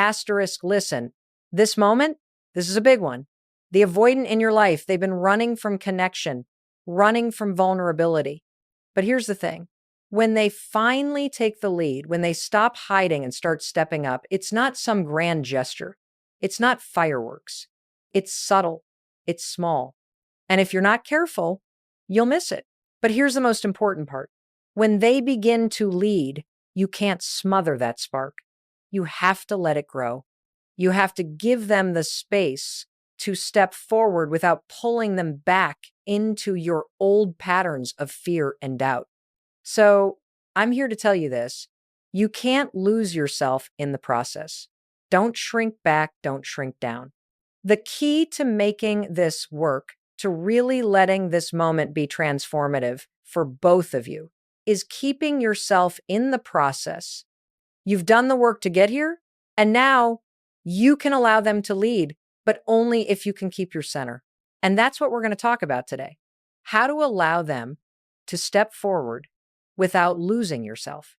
asterisk, listen, this moment, this is a big one. The avoidant in your life, they've been running from connection, running from vulnerability. But here's the thing. When they finally take the lead, when they stop hiding and start stepping up, it's not some grand gesture. It's not fireworks. It's subtle. It's small. And if you're not careful, you'll miss it. But here's the most important part. When they begin to lead, you can't smother that spark. You have to let it grow. You have to give them the space to step forward without pulling them back into your old patterns of fear and doubt. So I'm here to tell you this. You can't lose yourself in the process. Don't shrink back. Don't shrink down. The key to making this work, to really letting this moment be transformative for both of you, is keeping yourself in the process. You've done the work to get here, and now you can allow them to lead, but only if you can keep your center. And that's what we're going to talk about today. How to allow them to step forward without losing yourself.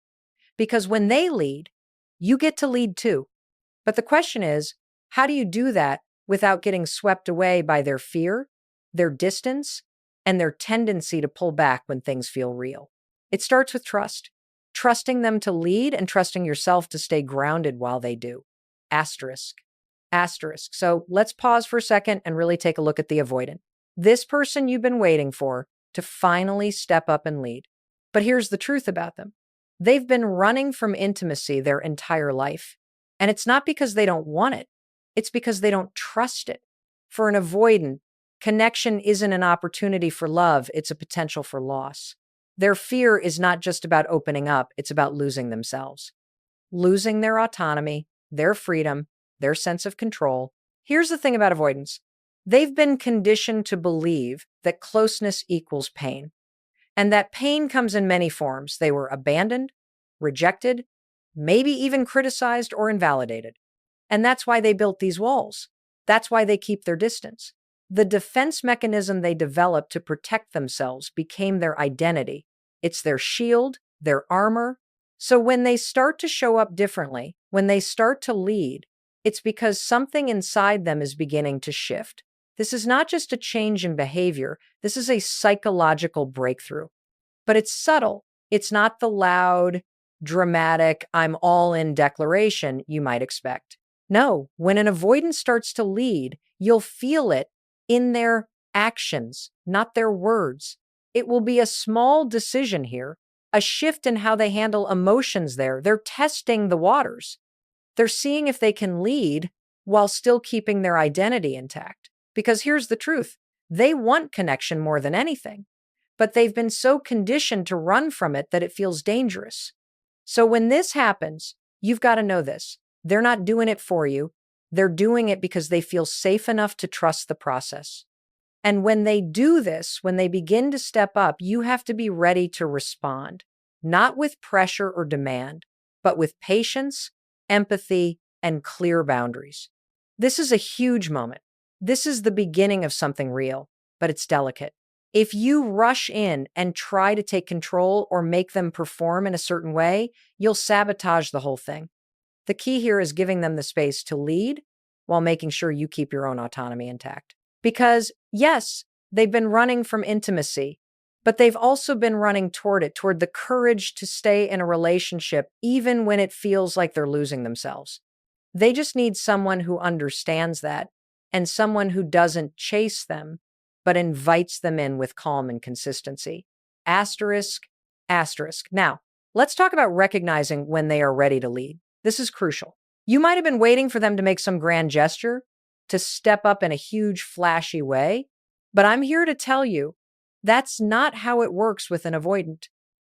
Because when they lead, you get to lead too. But the question is, how do you do that without getting swept away by their fear, their distance, and their tendency to pull back when things feel real? It starts with trust. Trusting them to lead and trusting yourself to stay grounded while they do. Asterisk. Asterisk. So let's pause for a second and really take a look at the avoidant. This person you've been waiting for to finally step up and lead. But here's the truth about them. They've been running from intimacy their entire life. And it's not because they don't want it. It's because they don't trust it. For an avoidant, connection isn't an opportunity for love. It's a potential for loss. Their fear is not just about opening up. It's about losing themselves. Losing their autonomy, their freedom, their sense of control. Here's the thing about avoidance. They've been conditioned to believe that closeness equals pain. And that pain comes in many forms. They were abandoned, rejected, maybe even criticized or invalidated. And that's why they built these walls. That's why they keep their distance. The defense mechanism they developed to protect themselves became their identity. It's their shield, their armor. So when they start to show up differently, when they start to lead, it's because something inside them is beginning to shift. This is not just a change in behavior. This is a psychological breakthrough. But it's subtle. It's not the loud, dramatic, I'm all in declaration you might expect. No, when an avoidant starts to lead, you'll feel it in their actions, not their words. It will be a small decision here, a shift in how they handle emotions there. They're testing the waters. They're seeing if they can lead while still keeping their identity intact. Because here's the truth. They want connection more than anything, but they've been so conditioned to run from it that it feels dangerous. So when this happens, you've got to know this. They're not doing it for you. They're doing it because they feel safe enough to trust the process. And when they do this, when they begin to step up, you have to be ready to respond, not with pressure or demand, but with patience, empathy, and clear boundaries. This is a huge moment. This is the beginning of something real, but it's delicate. If you rush in and try to take control or make them perform in a certain way, you'll sabotage the whole thing. The key here is giving them the space to lead while making sure you keep your own autonomy intact. Because yes, they've been running from intimacy, but they've also been running toward it, toward the courage to stay in a relationship, even when it feels like they're losing themselves. They just need someone who understands that and someone who doesn't chase them, but invites them in with calm and consistency. Asterisk, asterisk. Now, let's talk about recognizing when they are ready to lead. This is crucial. You might have been waiting for them to make some grand gesture, to step up in a huge, flashy way, but I'm here to tell you that's not how it works with an avoidant.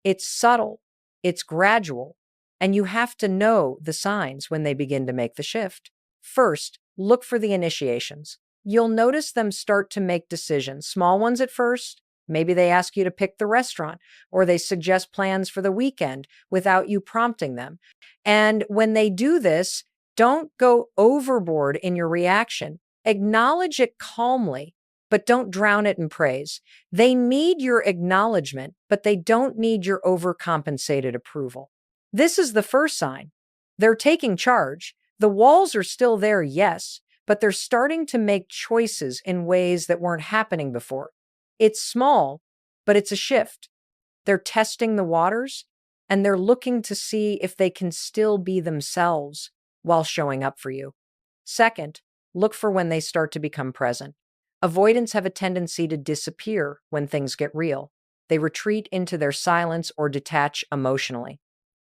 It's subtle, it's gradual, and you have to know the signs when they begin to make the shift. First, look for the initiations. You'll notice them start to make decisions, small ones at first. Maybe they ask you to pick the restaurant, or they suggest plans for the weekend without you prompting them. And when they do this, don't go overboard in your reaction. Acknowledge it calmly, but don't drown it in praise. They need your acknowledgement, but they don't need your overcompensated approval. This is the first sign. They're taking charge. The walls are still there, yes, but they're starting to make choices in ways that weren't happening before. It's small, but it's a shift. They're testing the waters and they're looking to see if they can still be themselves while showing up for you. Second, look for when they start to become present. Avoidants have a tendency to disappear when things get real. They retreat into their silence or detach emotionally.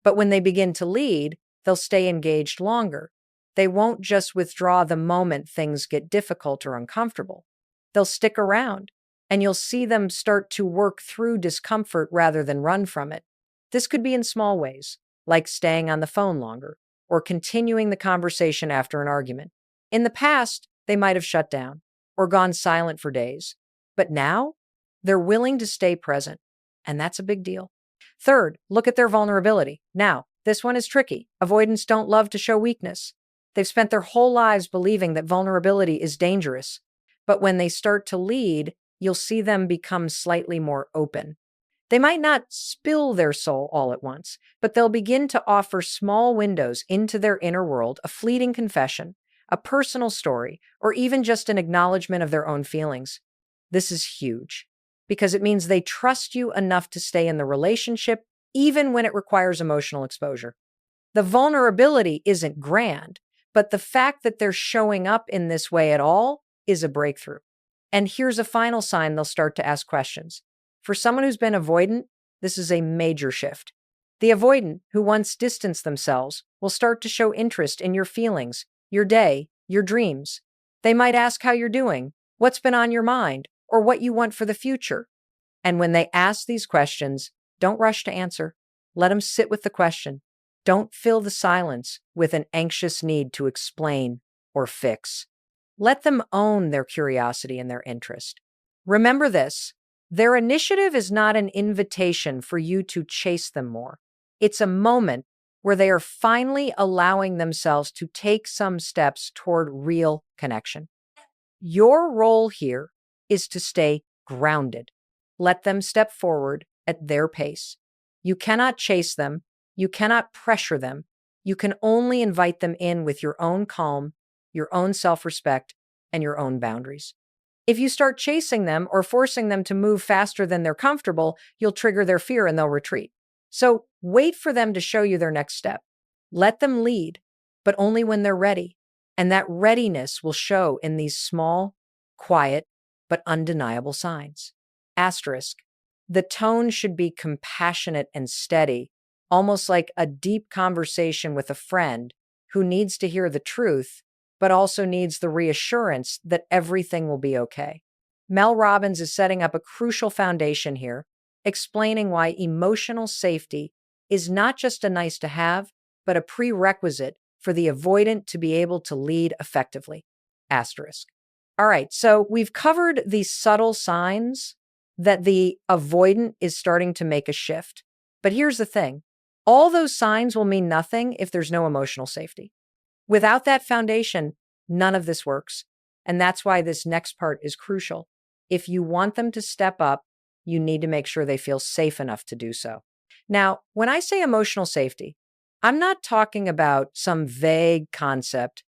But when they begin to lead, they'll stay engaged longer. They won't just withdraw the moment things get difficult or uncomfortable. They'll stick around, and you'll see them start to work through discomfort rather than run from it. This could be in small ways, like staying on the phone longer or continuing the conversation after an argument. In the past, they might have shut down or gone silent for days, but now they're willing to stay present, and that's a big deal. Third, look at their vulnerability. Now, this one is tricky. Avoidants don't love to show weakness. They've spent their whole lives believing that vulnerability is dangerous. But when they start to lead, you'll see them become slightly more open. They might not spill their soul all at once, but they'll begin to offer small windows into their inner world, a fleeting confession, a personal story, or even just an acknowledgement of their own feelings. This is huge because it means they trust you enough to stay in the relationship, even when it requires emotional exposure. The vulnerability isn't grand, but the fact that they're showing up in this way at all is a breakthrough. And here's a final sign they'll start to ask questions. For someone who's been avoidant, this is a major shift. The avoidant who once distanced themselves will start to show interest in your feelings, your day, your dreams. They might ask how you're doing, what's been on your mind, or what you want for the future. And when they ask these questions, don't rush to answer. Let them sit with the question. Don't fill the silence with an anxious need to explain or fix. Let them own their curiosity and their interest. Remember this, their initiative is not an invitation for you to chase them more. It's a moment where they are finally allowing themselves to take some steps toward real connection. Your role here is to stay grounded. Let them step forward at their pace. You cannot chase them. You cannot pressure them. You can only invite them in with your own calm, your own self-respect, and your own boundaries. If you start chasing them or forcing them to move faster than they're comfortable, you'll trigger their fear and they'll retreat. So wait for them to show you their next step. Let them lead, but only when they're ready. And that readiness will show in these small, quiet, but undeniable signs. Asterisk. The tone should be compassionate and steady, almost like a deep conversation with a friend who needs to hear the truth, but also needs the reassurance that everything will be okay. Mel Robbins is setting up a crucial foundation here, explaining why emotional safety is not just a nice to have, but a prerequisite for the avoidant to be able to lead effectively. Asterisk. All right, so we've covered these subtle signs that the avoidant is starting to make a shift. But here's the thing. All those signs will mean nothing if there's no emotional safety. Without that foundation, none of this works. And that's why this next part is crucial. If you want them to step up, you need to make sure they feel safe enough to do so. Now, when I say emotional safety, I'm not talking about some vague concept.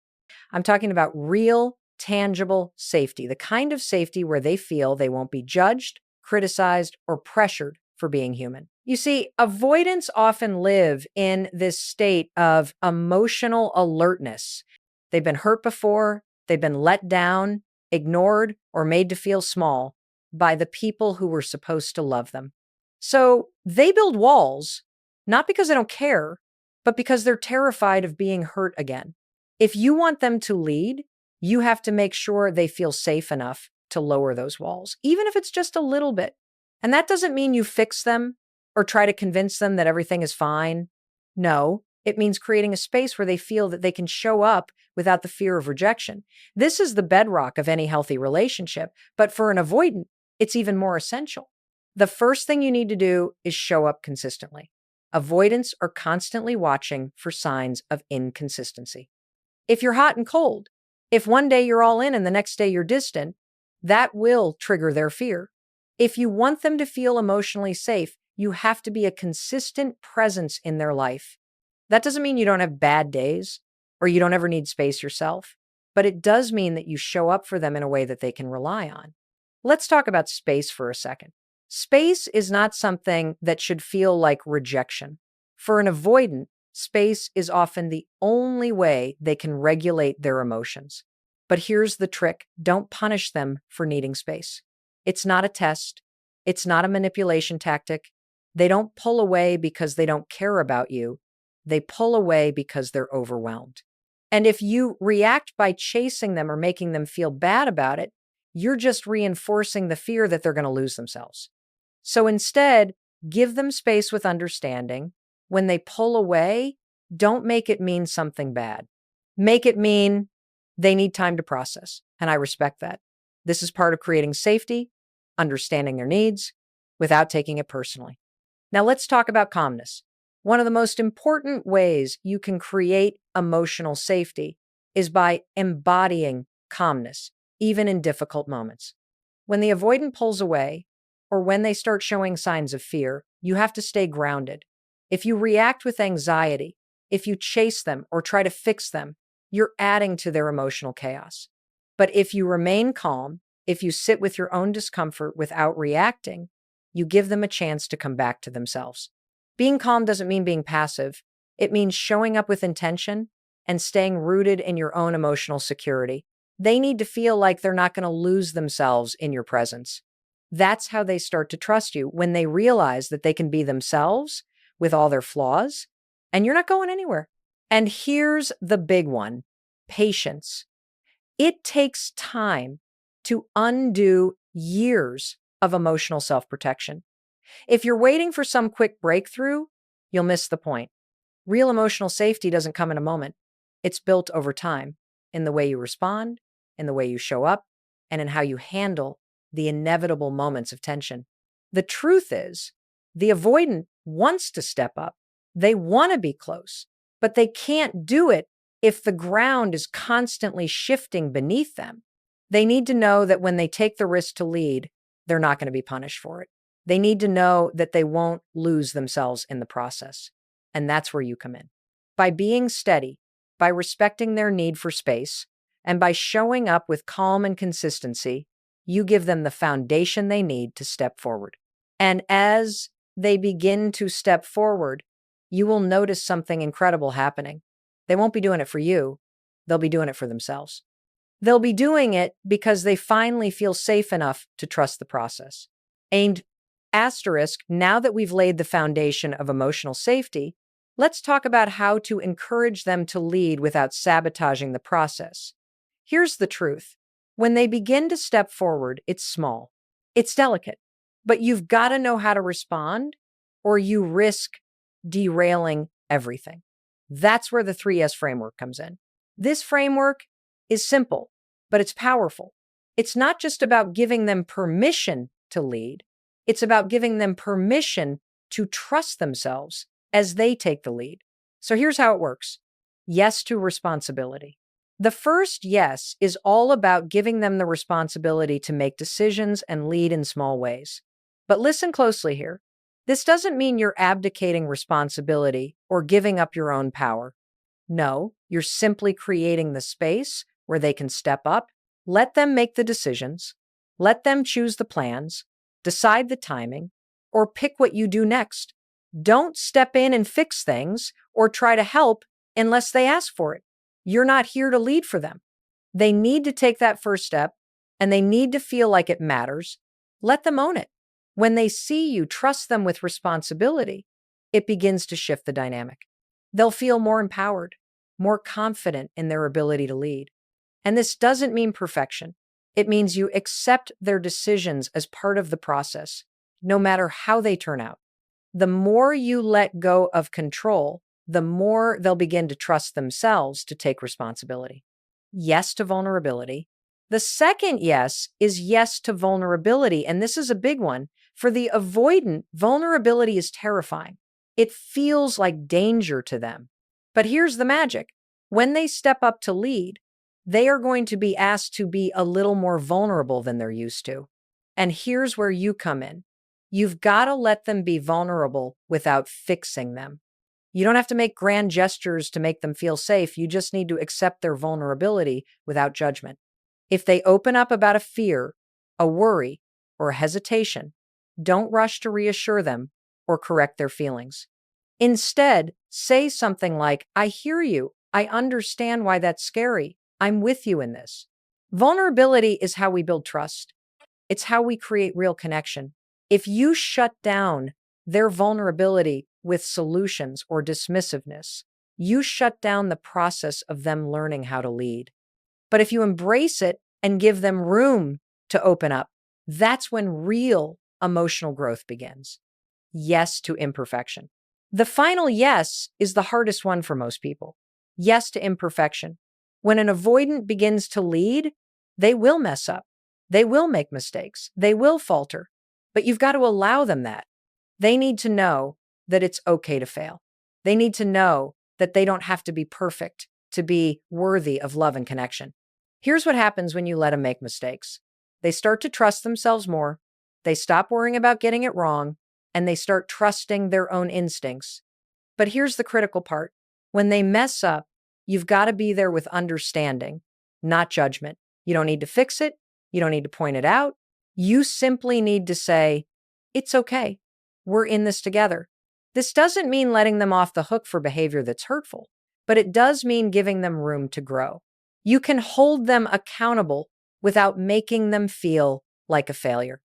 I'm talking about real, tangible safety, the kind of safety where they feel they won't be judged, criticized, or pressured for being human. You see, avoidants often live in this state of emotional alertness. They've been hurt before, they've been let down, ignored, or made to feel small by the people who were supposed to love them. So they build walls, not because they don't care, but because they're terrified of being hurt again. If you want them to lead, you have to make sure they feel safe enough to lower those walls, even if it's just a little bit. And that doesn't mean you fix them or try to convince them that everything is fine. No, it means creating a space where they feel that they can show up without the fear of rejection. This is the bedrock of any healthy relationship, but for an avoidant, it's even more essential. The first thing you need to do is show up consistently. Avoidants are constantly watching for signs of inconsistency. If you're hot and cold, if one day you're all in and the next day you're distant, that will trigger their fear. If you want them to feel emotionally safe, you have to be a consistent presence in their life. That doesn't mean you don't have bad days or you don't ever need space yourself, but it does mean that you show up for them in a way that they can rely on. Let's talk about space for a second. Space is not something that should feel like rejection. For an avoidant, space is often the only way they can regulate their emotions. But here's the trick: don't punish them for needing space. It's not a test, it's not a manipulation tactic. They don't pull away because they don't care about you. They pull away because they're overwhelmed. And if you react by chasing them or making them feel bad about it, you're just reinforcing the fear that they're going to lose themselves. So instead, give them space with understanding. When they pull away, don't make it mean something bad. Make it mean they need time to process. And I respect that. This is part of creating safety, understanding their needs, without taking it personally. Now let's talk about calmness. One of the most important ways you can create emotional safety is by embodying calmness, even in difficult moments. When the avoidant pulls away, or when they start showing signs of fear, you have to stay grounded. If you react with anxiety, if you chase them or try to fix them, you're adding to their emotional chaos. But if you remain calm, if you sit with your own discomfort without reacting, you give them a chance to come back to themselves. Being calm doesn't mean being passive. It means showing up with intention and staying rooted in your own emotional security. They need to feel like they're not going to lose themselves in your presence. That's how they start to trust you, when they realize that they can be themselves with all their flaws, and you're not going anywhere. And here's the big one: patience. It takes time to undo years of emotional self-protection. If you're waiting for some quick breakthrough, you'll miss the point. Real emotional safety doesn't come in a moment. It's built over time, in the way you respond, in the way you show up, and in how you handle the inevitable moments of tension. The truth is, the avoidant wants to step up. They want to be close, but they can't do it if the ground is constantly shifting beneath them. They need to know that when they take the risk to lead, they're not going to be punished for it. They need to know that they won't lose themselves in the process. And that's where you come in. By being steady, by respecting their need for space, and by showing up with calm and consistency, you give them the foundation they need to step forward. And as they begin to step forward, you will notice something incredible happening. They won't be doing it for you. They'll be doing it for themselves. They'll be doing it because they finally feel safe enough to trust the process. And asterisk, now that we've laid the foundation of emotional safety, let's talk about how to encourage them to lead without sabotaging the process. Here's the truth. When they begin to step forward, it's small. It's delicate. But you've got to know how to respond, or you risk derailing everything. That's where the 3S framework comes in. This framework is simple, but it's powerful. It's not just about giving them permission to lead. It's about giving them permission to trust themselves as they take the lead. So here's how it works. Yes to responsibility. The first yes is all about giving them the responsibility to make decisions and lead in small ways. But listen closely here. This doesn't mean you're abdicating responsibility or giving up your own power. No, you're simply creating the space where they can step up. Let them make the decisions. Let them choose the plans, decide the timing, or pick what you do next. Don't step in and fix things or try to help unless they ask for it. You're not here to lead for them. They need to take that first step, and they need to feel like it matters. Let them own it. When they see you trust them with responsibility, it begins to shift the dynamic. They'll feel more empowered, more confident in their ability to lead. And this doesn't mean perfection. It means you accept their decisions as part of the process, no matter how they turn out. The more you let go of control, the more they'll begin to trust themselves to take responsibility. Yes to vulnerability. The second yes is yes to vulnerability, and this is a big one. For the avoidant, vulnerability is terrifying. It feels like danger to them. But here's the magic. When they step up to lead, they are going to be asked to be a little more vulnerable than they're used to. And here's where you come in. You've got to let them be vulnerable without fixing them. You don't have to make grand gestures to make them feel safe. You just need to accept their vulnerability without judgment. If they open up about a fear, a worry, or a hesitation, don't rush to reassure them or correct their feelings. Instead, say something like, I hear you. I understand why that's scary. I'm with you in this. Vulnerability is how we build trust. It's how we create real connection. If you shut down their vulnerability with solutions or dismissiveness, you shut down the process of them learning how to lead. But if you embrace it and give them room to open up, that's when real emotional growth begins. Yes to imperfection. The final yes is the hardest one for most people. Yes to imperfection. When an avoidant begins to lead, they will mess up. They will make mistakes. They will falter. But you've got to allow them that. They need to know that it's okay to fail. They need to know that they don't have to be perfect to be worthy of love and connection. Here's what happens when you let them make mistakes. They start to trust themselves more. They stop worrying about getting it wrong, and they start trusting their own instincts. But here's the critical part. When they mess up, you've got to be there with understanding, not judgment. You don't need to fix it. You don't need to point it out. You simply need to say, it's okay. We're in this together. This doesn't mean letting them off the hook for behavior that's hurtful, but it does mean giving them room to grow. You can hold them accountable without making them feel like a failure.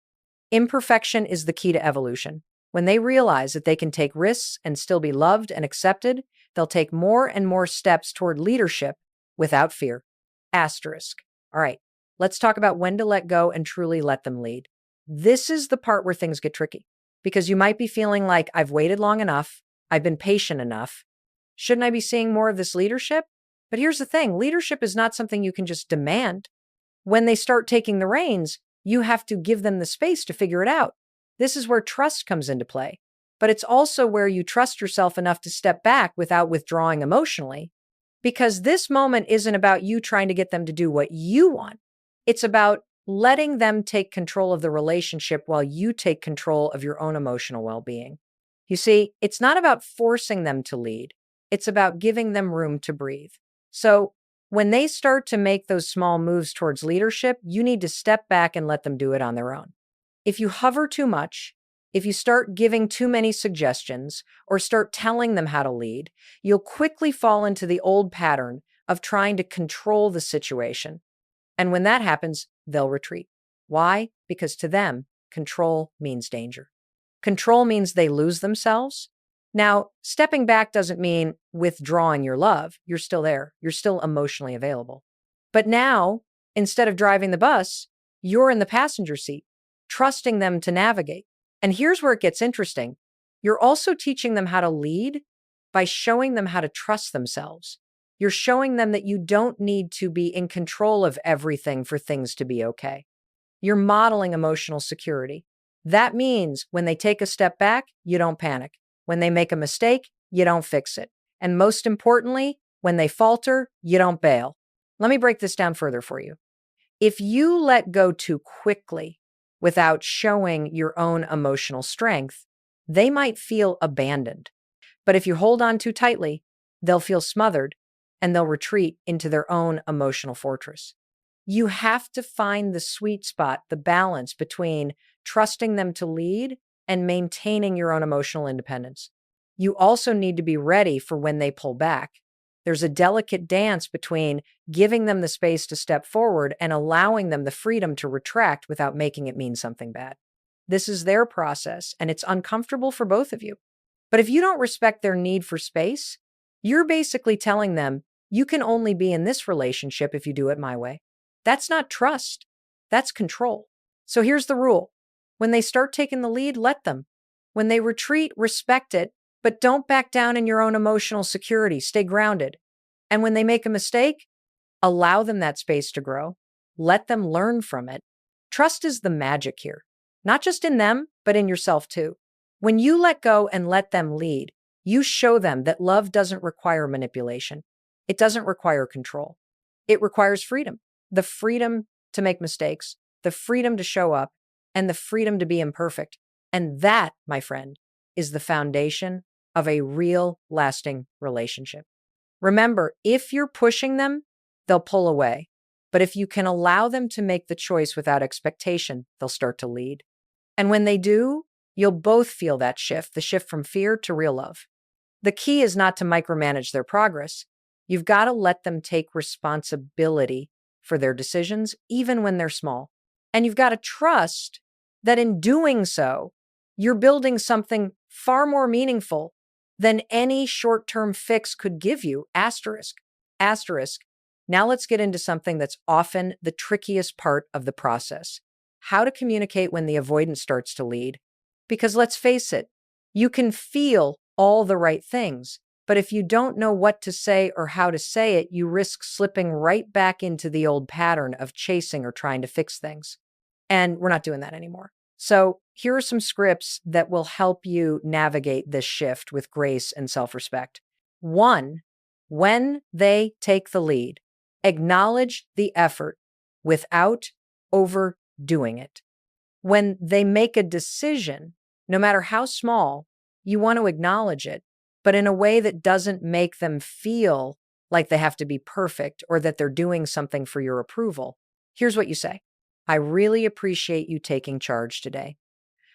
Imperfection is the key to evolution. When they realize that they can take risks and still be loved and accepted, they'll take more and more steps toward leadership without fear. Asterisk. All right, let's talk about when to let go and truly let them lead. This is the part where things get tricky because you might be feeling like I've waited long enough, I've been patient enough. Shouldn't I be seeing more of this leadership? But here's the thing, leadership is not something you can just demand. When they start taking the reins, you have to give them the space to figure it out. This is where trust comes into play. But it's also where you trust yourself enough to step back without withdrawing emotionally. Because this moment isn't about you trying to get them to do what you want. It's about letting them take control of the relationship while you take control of your own emotional well-being. You see, it's not about forcing them to lead. It's about giving them room to breathe. So when they start to make those small moves towards leadership, you need to step back and let them do it on their own. If you hover too much, if you start giving too many suggestions or start telling them how to lead, you'll quickly fall into the old pattern of trying to control the situation. And when that happens, they'll retreat. Why? Because to them, control means danger. Control means they lose themselves. Now, stepping back doesn't mean withdrawing your love. You're still there. You're still emotionally available. But now, instead of driving the bus, you're in the passenger seat, trusting them to navigate. And here's where it gets interesting. You're also teaching them how to lead by showing them how to trust themselves. You're showing them that you don't need to be in control of everything for things to be okay. You're modeling emotional security. That means when they take a step back, you don't panic. When they make a mistake, you don't fix it. And most importantly, when they falter, you don't bail. Let me break this down further for you. If you let go too quickly without showing your own emotional strength, they might feel abandoned. But if you hold on too tightly, they'll feel smothered and they'll retreat into their own emotional fortress. You have to find the sweet spot, the balance between trusting them to lead and maintaining your own emotional independence. You also need to be ready for when they pull back. There's a delicate dance between giving them the space to step forward and allowing them the freedom to retract without making it mean something bad. This is their process, and it's uncomfortable for both of you. But if you don't respect their need for space, you're basically telling them, you can only be in this relationship if you do it my way. That's not trust. That's control. So here's the rule. When they start taking the lead, let them. When they retreat, respect it, but don't back down in your own emotional security. Stay grounded. And when they make a mistake, allow them that space to grow. Let them learn from it. Trust is the magic here, not just in them, but in yourself too. When you let go and let them lead, you show them that love doesn't require manipulation. It doesn't require control. It requires freedom. The freedom to make mistakes, the freedom to show up, and the freedom to be imperfect. And that, my friend, is the foundation of a real, lasting relationship. Remember, if you're pushing them, they'll pull away. But if you can allow them to make the choice without expectation, they'll start to lead. And when they do, you'll both feel that shift, the shift from fear to real love. The key is not to micromanage their progress. You've got to let them take responsibility for their decisions, even when they're small. And you've got to trust that in doing so, you're building something far more meaningful than any short-term fix could give you. Asterisk. Asterisk. Now let's get into something that's often the trickiest part of the process. How to communicate when the avoidance starts to lead. Because let's face it, you can feel all the right things, but if you don't know what to say or how to say it, you risk slipping right back into the old pattern of chasing or trying to fix things. And we're not doing that anymore. So here are some scripts that will help you navigate this shift with grace and self-respect. 1, when they take the lead, acknowledge the effort without overdoing it. When they make a decision, no matter how small, you want to acknowledge it, but in a way that doesn't make them feel like they have to be perfect or that they're doing something for your approval. Here's what you say. I really appreciate you taking charge today.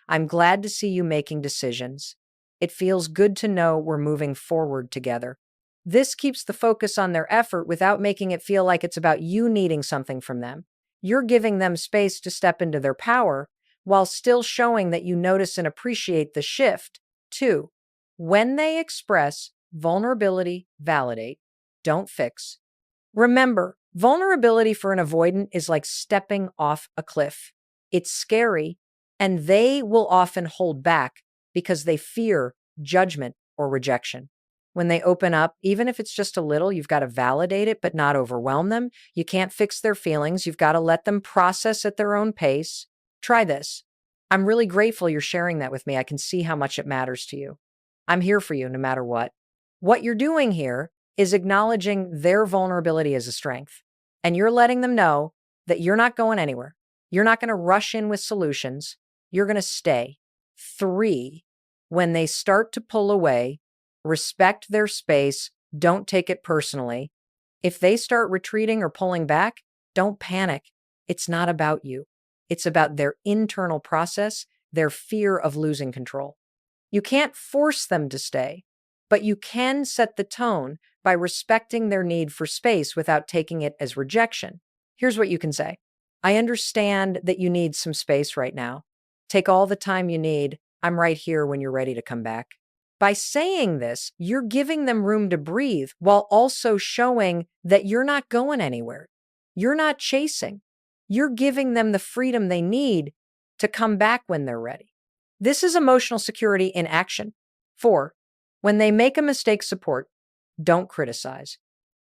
I'm glad to see you making decisions. It feels good to know we're moving forward together. This keeps the focus on their effort without making it feel like it's about you needing something from them. You're giving them space to step into their power while still showing that you notice and appreciate the shift. 2, when they express vulnerability, validate, don't fix. Remember, vulnerability for an avoidant is like stepping off a cliff. It's scary, and they will often hold back because they fear judgment or rejection. When they open up, even if it's just a little, you've got to validate it, but not overwhelm them. You can't fix their feelings. You've got to let them process at their own pace. Try this. I'm really grateful you're sharing that with me. I can see how much it matters to you. I'm here for you no matter what. What you're doing here is acknowledging their vulnerability as a strength. And you're letting them know that you're not going anywhere. You're not going to rush in with solutions. You're going to stay. 3, when they start to pull away, respect their space. Don't take it personally. If they start retreating or pulling back, don't panic. It's not about you. It's about their internal process, their fear of losing control. You can't force them to stay, but you can set the tone by respecting their need for space without taking it as rejection. Here's what you can say. I understand that you need some space right now. Take all the time you need. I'm right here when you're ready to come back. By saying this, you're giving them room to breathe while also showing that you're not going anywhere. You're not chasing. You're giving them the freedom they need to come back when they're ready. This is emotional security in action. 4, when they make a mistake, support. Don't criticize.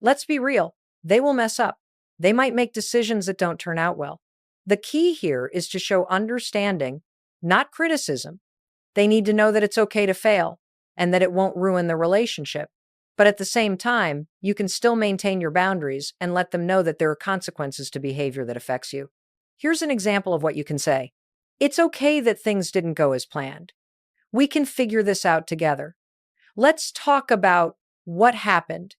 Let's be real. They will mess up. They might make decisions that don't turn out well. The key here is to show understanding, not criticism. They need to know that it's okay to fail and that it won't ruin the relationship. But at the same time, you can still maintain your boundaries and let them know that there are consequences to behavior that affects you. Here's an example of what you can say. It's okay that things didn't go as planned. We can figure this out together. Let's talk about what happened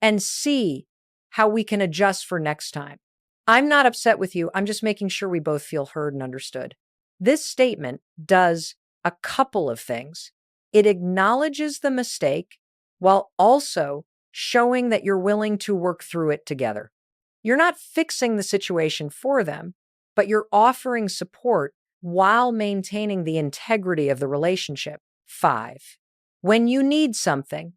and see how we can adjust for next time. I'm not upset with you. I'm just making sure we both feel heard and understood. This statement does a couple of things. It acknowledges the mistake while also showing that you're willing to work through it together. You're not fixing the situation for them, but you're offering support while maintaining the integrity of the relationship. 5, when you need something,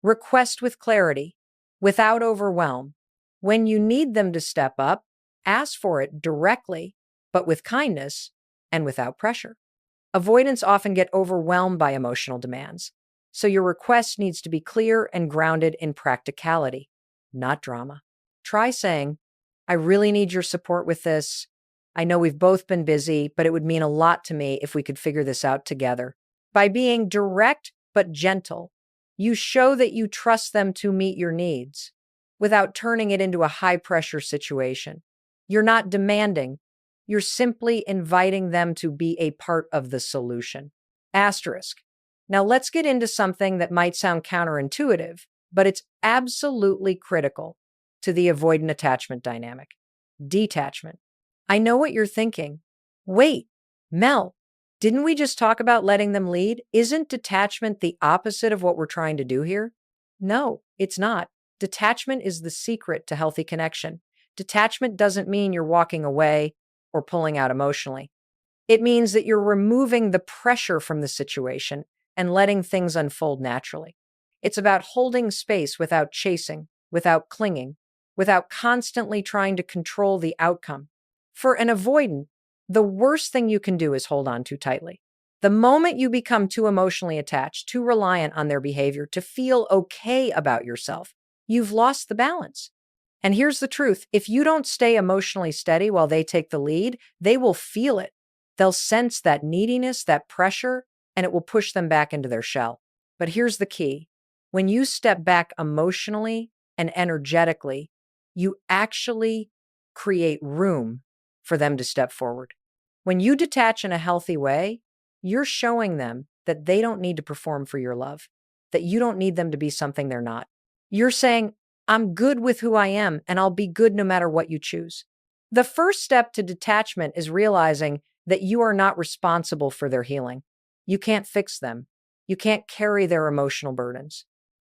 request with clarity, without overwhelm. When you need them to step up, ask for it directly, but with kindness and without pressure. Avoidants often get overwhelmed by emotional demands, so your request needs to be clear and grounded in practicality, not drama. Try saying, I really need your support with this. I know we've both been busy, but it would mean a lot to me if we could figure this out together. By being direct but gentle, you show that you trust them to meet your needs without turning it into a high-pressure situation. You're not demanding. You're simply inviting them to be a part of the solution. Asterisk. Now, let's get into something that might sound counterintuitive, but it's absolutely critical to the avoidant attachment dynamic: detachment. I know what you're thinking. Wait, Mel, didn't we just talk about letting them lead? Isn't detachment the opposite of what we're trying to do here? No, it's not. Detachment is the secret to healthy connection. Detachment doesn't mean you're walking away or pulling out emotionally. It means that you're removing the pressure from the situation and letting things unfold naturally. It's about holding space without chasing, without clinging, without constantly trying to control the outcome. For an avoidant, the worst thing you can do is hold on too tightly. The moment you become too emotionally attached, too reliant on their behavior to feel okay about yourself, you've lost the balance. And here's the truth: if you don't stay emotionally steady while they take the lead, they will feel it. They'll sense that neediness, that pressure, and it will push them back into their shell. But here's the key: when you step back emotionally and energetically, you actually create room for them to step forward. When you detach in a healthy way, you're showing them that they don't need to perform for your love, that you don't need them to be something they're not. You're saying, I'm good with who I am, and I'll be good no matter what you choose. The first step to detachment is realizing that you are not responsible for their healing. You can't fix them. You can't carry their emotional burdens.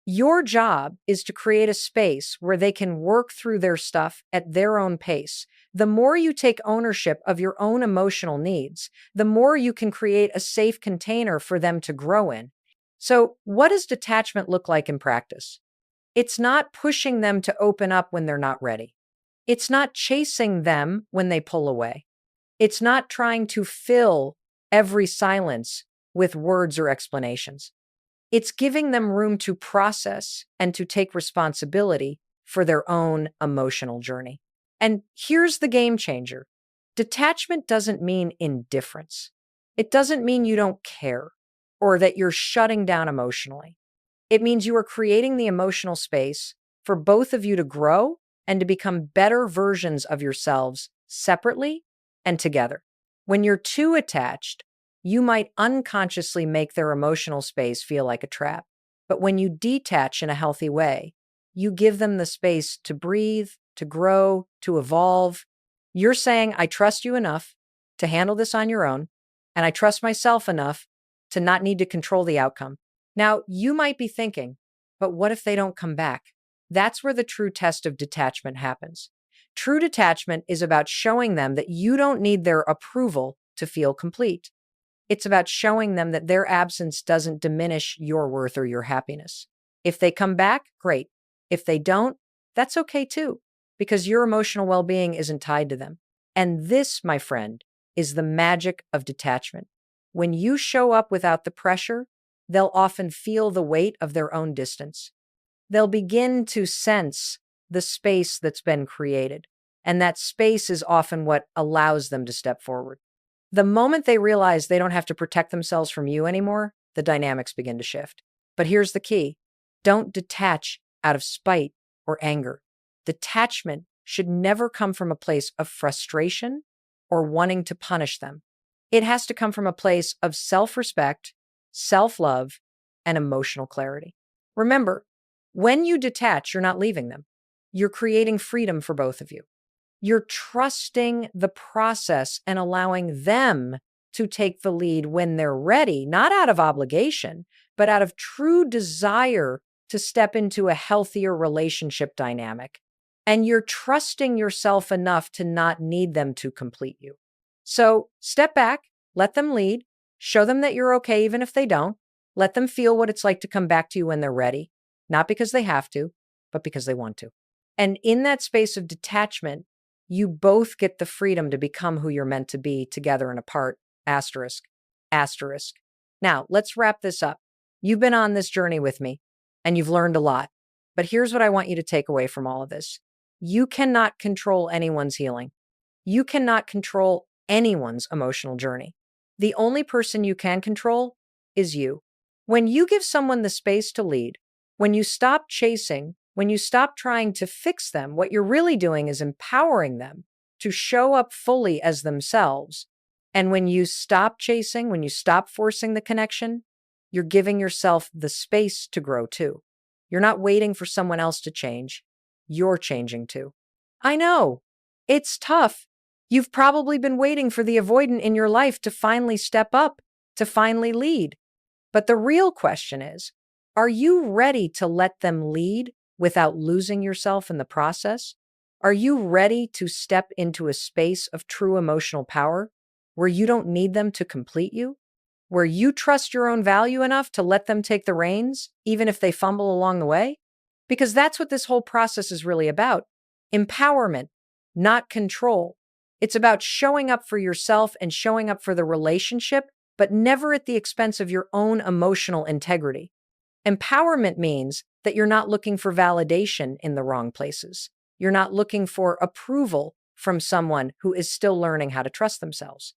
Your job is to create a space where they can work through their stuff at their own pace. The more you take ownership of your own emotional needs, the more you can create a safe container for them to grow in. So, what does detachment look like in practice? It's not pushing them to open up when they're not ready. It's not chasing them when they pull away. It's not trying to fill every silence with words or explanations. It's giving them room to process and to take responsibility for their own emotional journey. And here's the game changer: detachment doesn't mean indifference. It doesn't mean you don't care or that you're shutting down emotionally. It means you are creating the emotional space for both of you to grow and to become better versions of yourselves separately and together. When you're too attached, you might unconsciously make their emotional space feel like a trap. But when you detach in a healthy way, you give them the space to breathe, to grow, to evolve. You're saying, I trust you enough to handle this on your own, and I trust myself enough to not need to control the outcome. Now, you might be thinking, but what if they don't come back? That's where the true test of detachment happens. True detachment is about showing them that you don't need their approval to feel complete. It's about showing them that their absence doesn't diminish your worth or your happiness. If they come back, great. If they don't, that's okay too, because your emotional well-being isn't tied to them. And this, my friend, is the magic of detachment. When you show up without the pressure, they'll often feel the weight of their own distance. They'll begin to sense the space that's been created, and that space is often what allows them to step forward. The moment they realize they don't have to protect themselves from you anymore, the dynamics begin to shift. But here's the key: don't detach out of spite or anger. Detachment should never come from a place of frustration or wanting to punish them. It has to come from a place of self-respect, self-love, and emotional clarity. Remember, when you detach, you're not leaving them. You're creating freedom for both of you. You're trusting the process and allowing them to take the lead when they're ready, not out of obligation, but out of true desire to step into a healthier relationship dynamic. And you're trusting yourself enough to not need them to complete you. So step back, let them lead, show them that you're okay even if they don't. Let them feel what it's like to come back to you when they're ready, not because they have to, but because they want to. And in that space of detachment, you both get the freedom to become who you're meant to be together and apart. Asterisk, asterisk. Now, let's wrap this up. You've been on this journey with me and you've learned a lot. But here's what I want you to take away from all of this: you cannot control anyone's healing. You cannot control anyone's emotional journey. The only person you can control is you. When you give someone the space to lead, when you stop chasing, when you stop trying to fix them, what you're really doing is empowering them to show up fully as themselves. And when you stop chasing, when you stop forcing the connection, you're giving yourself the space to grow too. You're not waiting for someone else to change. You're changing too. I know. It's tough. You've probably been waiting for the avoidant in your life to finally step up, to finally lead. But the real question is, are you ready to let them lead without losing yourself in the process? Are you ready to step into a space of true emotional power where you don't need them to complete you? Where you trust your own value enough to let them take the reins, even if they fumble along the way? Because that's what this whole process is really about. Empowerment, not control. It's about showing up for yourself and showing up for the relationship, but never at the expense of your own emotional integrity. Empowerment means that you're not looking for validation in the wrong places. You're not looking for approval from someone who is still learning how to trust themselves.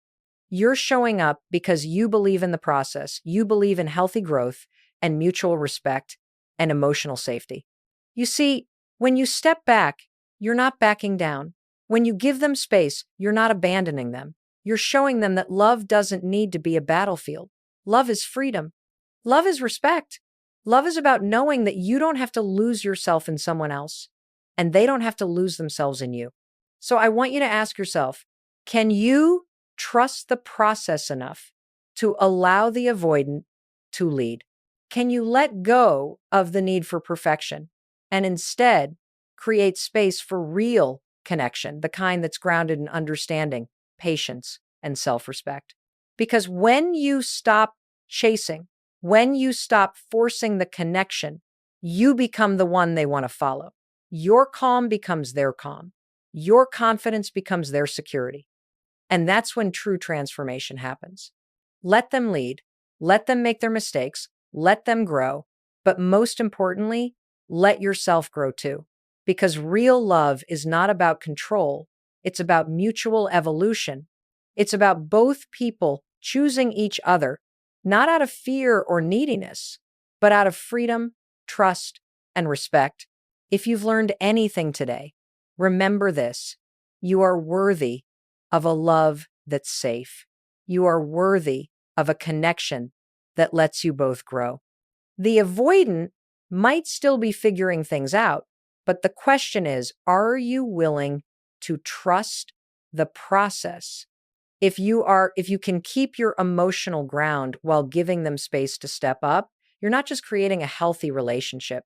You're showing up because you believe in the process, you believe in healthy growth and mutual respect and emotional safety. You see, when you step back, you're not backing down. When you give them space, you're not abandoning them. You're showing them that love doesn't need to be a battlefield. Love is freedom. Love is respect. Love is about knowing that you don't have to lose yourself in someone else, and they don't have to lose themselves in you. So I want you to ask yourself, can you trust the process enough to allow the avoidant to lead? Can you let go of the need for perfection and instead create space for real connection, the kind that's grounded in understanding, patience, and self-respect? Because when you stop chasing, when you stop forcing the connection, you become the one they want to follow. Your calm becomes their calm. Your confidence becomes their security. And that's when true transformation happens. Let them lead. Let them make their mistakes. Let them grow. But most importantly, let yourself grow too. Because real love is not about control. It's about mutual evolution. It's about both people choosing each other, not out of fear or neediness, but out of freedom, trust, and respect. If you've learned anything today, remember this: you are worthy of a love that's safe. You are worthy of a connection that lets you both grow. The avoidant might still be figuring things out, but the question is, are you willing to trust the process? If you can keep your emotional ground while giving them space to step up, you're not just creating a healthy relationship.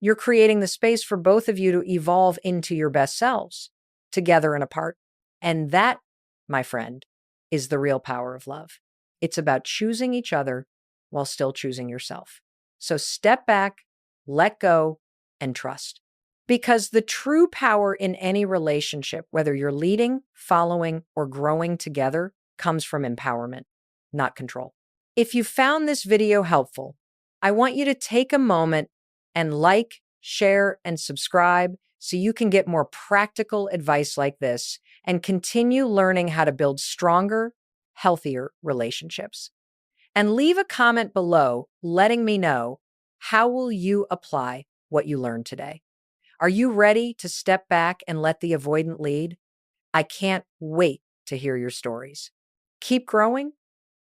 You're creating the space for both of you to evolve into your best selves, together and apart. And that, my friend, is the real power of love. It's about choosing each other while still choosing yourself. So step back, let go, and trust. Because the true power in any relationship, whether you're leading, following, or growing together, comes from empowerment, not control. If you found this video helpful, I want you to take a moment and like, share, and subscribe so you can get more practical advice like this and continue learning how to build stronger, healthier relationships. And leave a comment below letting me know, how will you apply what you learned today? Are you ready to step back and let the avoidant lead? I can't wait to hear your stories. Keep growing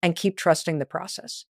and keep trusting the process.